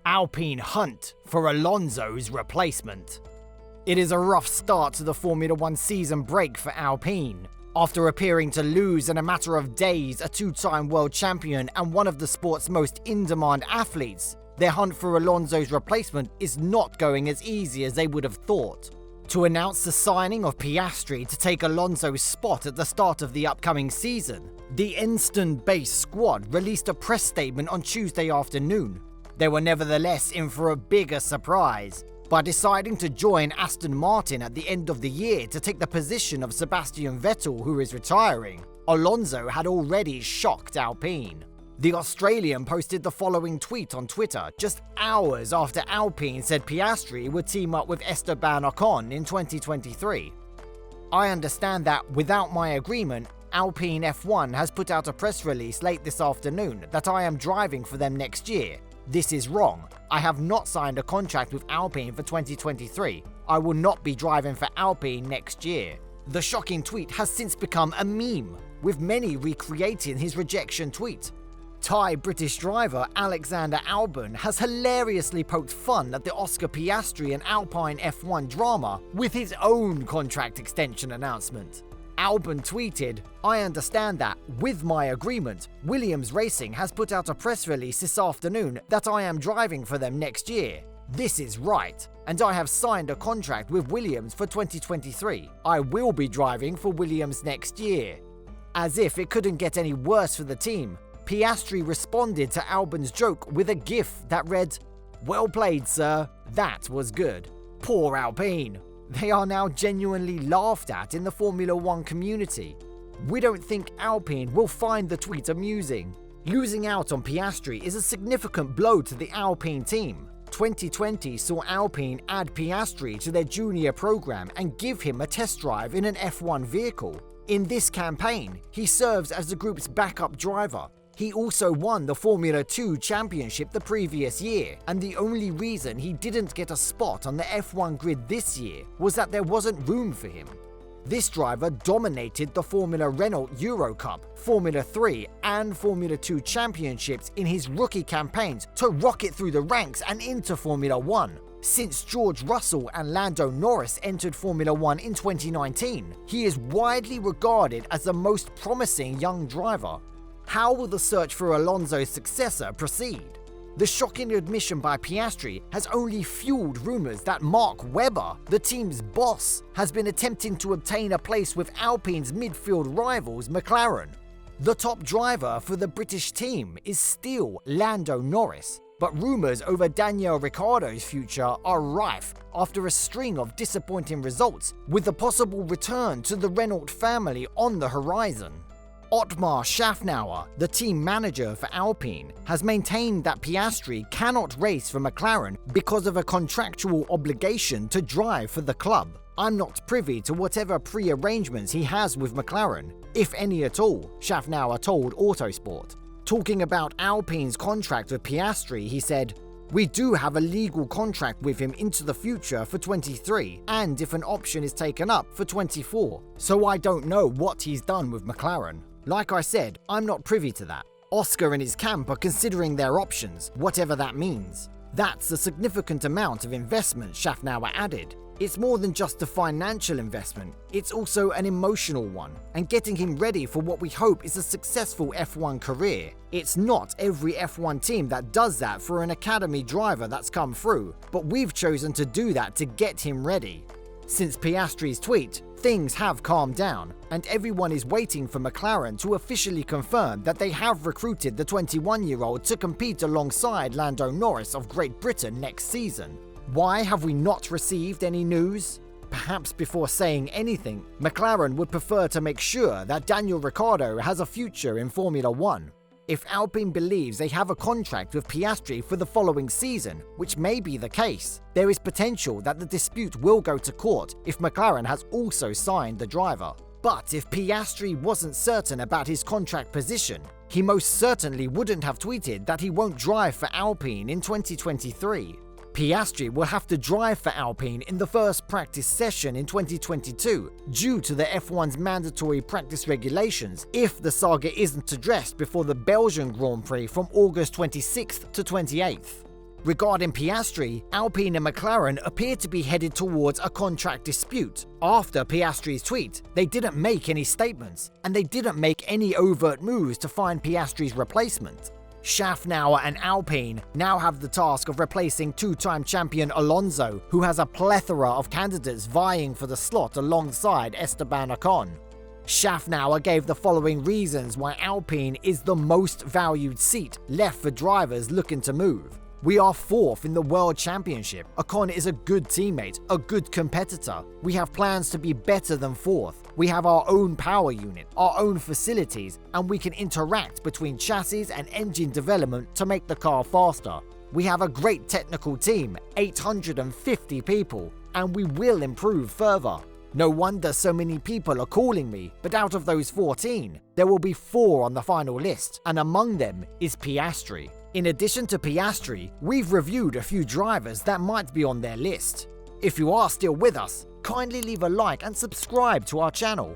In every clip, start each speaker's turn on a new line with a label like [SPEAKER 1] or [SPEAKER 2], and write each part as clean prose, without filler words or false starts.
[SPEAKER 1] Alpine hunt for Alonso's replacement. It is a rough start to the Formula One season break for Alpine. After appearing to lose in a matter of days a two-time world champion and one of the sport's most in-demand athletes, their hunt for Alonso's replacement is not going as easy as they would have thought. To announce the signing of Piastri to take Alonso's spot at the start of the upcoming season, the Enston-based squad released a press statement on Tuesday afternoon. They were nevertheless in for a bigger surprise by deciding to join Aston Martin at the end of the year to take the position of Sebastian Vettel, who is retiring. Alonso had already shocked Alpine. The Australian posted the following tweet on Twitter just hours after Alpine said Piastri would team up with Esteban Ocon in 2023. I understand that without my agreement, Alpine F1 has put out a press release late this afternoon that I am driving for them next year. This is wrong. I have not signed a contract with Alpine for 2023. I will not be driving for Alpine next year. The shocking tweet has since become a meme, with many recreating his rejection tweet. Thai British driver Alexander Albon has hilariously poked fun at the Oscar Piastri and Alpine F1 drama with his own contract extension announcement. Albon tweeted, "I understand that, with my agreement, Williams Racing has put out a press release this afternoon that I am driving for them next year. This is right, and I have signed a contract with Williams for 2023. I will be driving for Williams next year." As if it couldn't get any worse for the team, Piastri responded to Albon's joke with a gif that read, "Well played, sir. That was good." Poor Alpine. They are now genuinely laughed at in the Formula One community. We don't think Alpine will find the tweet amusing. Losing out on Piastri is a significant blow to the Alpine team. 2020 saw Alpine add Piastri to their junior program and give him a test drive in an F1 vehicle. In this campaign, he serves as the group's backup driver. He also won the Formula 2 championship the previous year, and the only reason he didn't get a spot on the F1 grid this year was that there wasn't room for him. This driver dominated the Formula Renault Euro Cup, Formula 3 and Formula 2 championships in his rookie campaigns to rocket through the ranks and into Formula 1. Since George Russell and Lando Norris entered Formula 1 in 2019, he is widely regarded as the most promising young driver. How will the search for Alonso's successor proceed? The shocking admission by Piastri has only fueled rumours that Mark Webber, the team's boss, has been attempting to obtain a place with Alpine's midfield rivals McLaren. The top driver for the British team is still Lando Norris, but rumours over Daniel Ricciardo's future are rife after a string of disappointing results, with a possible return to the Renault family on the horizon. Otmar Schaffnauer, the team manager for Alpine, has maintained that Piastri cannot race for McLaren because of a contractual obligation to drive for the club. "I'm not privy to whatever pre-arrangements he has with McLaren, if any at all," Schaffnauer told Autosport. Talking about Alpine's contract with Piastri, he said, "We do have a legal contract with him into the future for 23, and if an option is taken up for 24, so I don't know what he's done with McLaren. Like I said, I'm not privy to that. Oscar and his camp are considering their options, whatever that means. That's a significant amount of investment," Schaffnauer added. "It's more than just a financial investment, it's also an emotional one, and getting him ready for what we hope is a successful F1 career. It's not every F1 team that does that for an academy driver that's come through, but we've chosen to do that to get him ready." Since Piastri's tweet, things have calmed down, and everyone is waiting for McLaren to officially confirm that they have recruited the 21-year-old to compete alongside Lando Norris of Great Britain next season. Why have we not received any news? Perhaps before saying anything, McLaren would prefer to make sure that Daniel Ricciardo has a future in Formula 1. If Alpine believes they have a contract with Piastri for the following season, which may be the case, there is potential that the dispute will go to court if McLaren has also signed the driver. But if Piastri wasn't certain about his contract position, he most certainly wouldn't have tweeted that he won't drive for Alpine in 2023. Piastri will have to drive for Alpine in the first practice session in 2022 due to the F1's mandatory practice regulations if the saga isn't addressed before the Belgian Grand Prix from August 26th to 28th. Regarding Piastri, Alpine and McLaren appear to be headed towards a contract dispute. After Piastri's tweet, they didn't make any statements, and they didn't make any overt moves to find Piastri's replacement. Schaffnauer and Alpine now have the task of replacing two-time champion Alonso, who has a plethora of candidates vying for the slot alongside Esteban Ocon. Schaffnauer gave the following reasons why Alpine is the most valued seat left for drivers looking to move. We are 4th in the World Championship. Ocon is a good teammate, a good competitor. We have plans to be better than 4th. We have our own power unit, our own facilities, and we can interact between chassis and engine development to make the car faster. We have a great technical team, 850 people, and we will improve further. No wonder so many people are calling me, but out of those 14, there will be 4 on the final list, and among them is Piastri. In addition to Piastri, we've reviewed a few drivers that might be on their list. If you are still with us, kindly leave a like and subscribe to our channel.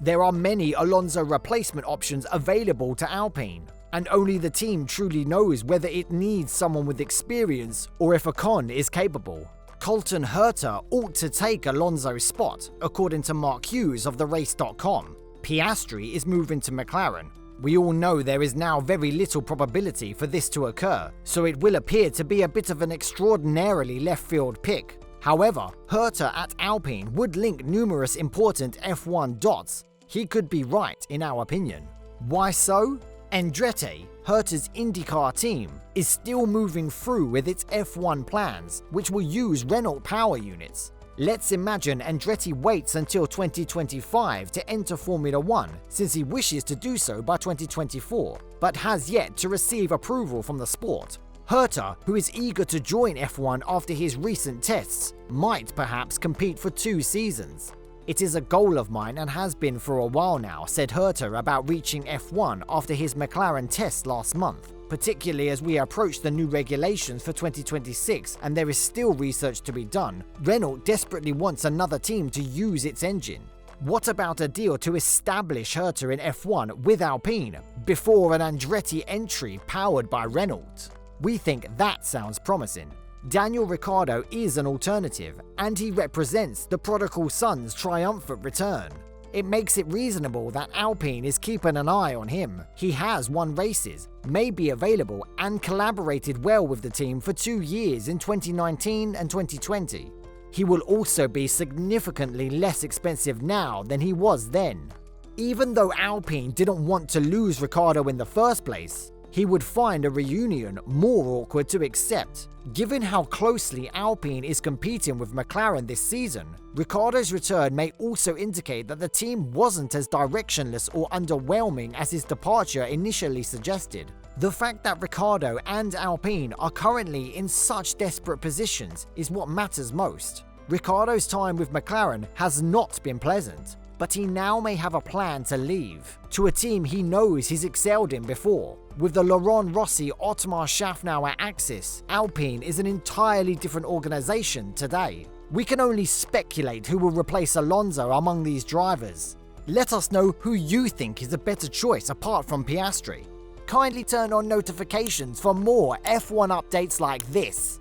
[SPEAKER 1] There are many Alonso replacement options available to Alpine, and only the team truly knows whether it needs someone with experience or if Ocon is capable. Colton Herta ought to take Alonso's spot, according to Mark Hughes of TheRace.com. Piastri is moving to McLaren. We all know there is now very little probability for this to occur, so it will appear to be a bit of an extraordinarily left-field pick. However, Herta at Alpine would link numerous important F1 dots. He could be right in our opinion. Why so? Andretti, Herta's IndyCar team, is still moving through with its F1 plans, which will use Renault power units. Let's imagine Andretti waits until 2025 to enter Formula 1, since he wishes to do so by 2024, but has yet to receive approval from the sport. Herta, who is eager to join F1 after his recent tests, might perhaps compete for 2 seasons. It is a goal of mine and has been for a while now, said Herta about reaching F1 after his McLaren test last month, particularly as we approach the new regulations for 2026 and there is still research to be done. Renault desperately wants another team to use its engine. What about a deal to establish Herta in F1 with Alpine before an Andretti entry powered by Renault? We think that sounds promising. Daniel Ricciardo is an alternative, and he represents the prodigal son's triumphant return. It makes it reasonable that Alpine is keeping an eye on him. He has won races, may be available, and collaborated well with the team for 2 years in 2019 and 2020. He will also be significantly less expensive now than he was then. Even though Alpine didn't want to lose Ricciardo in the first place, he would find a reunion more awkward to accept. Given how closely Alpine is competing with McLaren this season, Ricciardo's return may also indicate that the team wasn't as directionless or underwhelming as his departure initially suggested. The fact that Ricciardo and Alpine are currently in such desperate positions is what matters most. Ricciardo's time with McLaren has not been pleasant, but he now may have a plan to leave, to a team he knows he's excelled in before. With the Laurent Rossi-Otmar Schaffnauer axis, Alpine is an entirely different organisation today. We can only speculate who will replace Alonso among these drivers. Let us know who you think is a better choice apart from Piastri. Kindly turn on notifications for more F1 updates like this.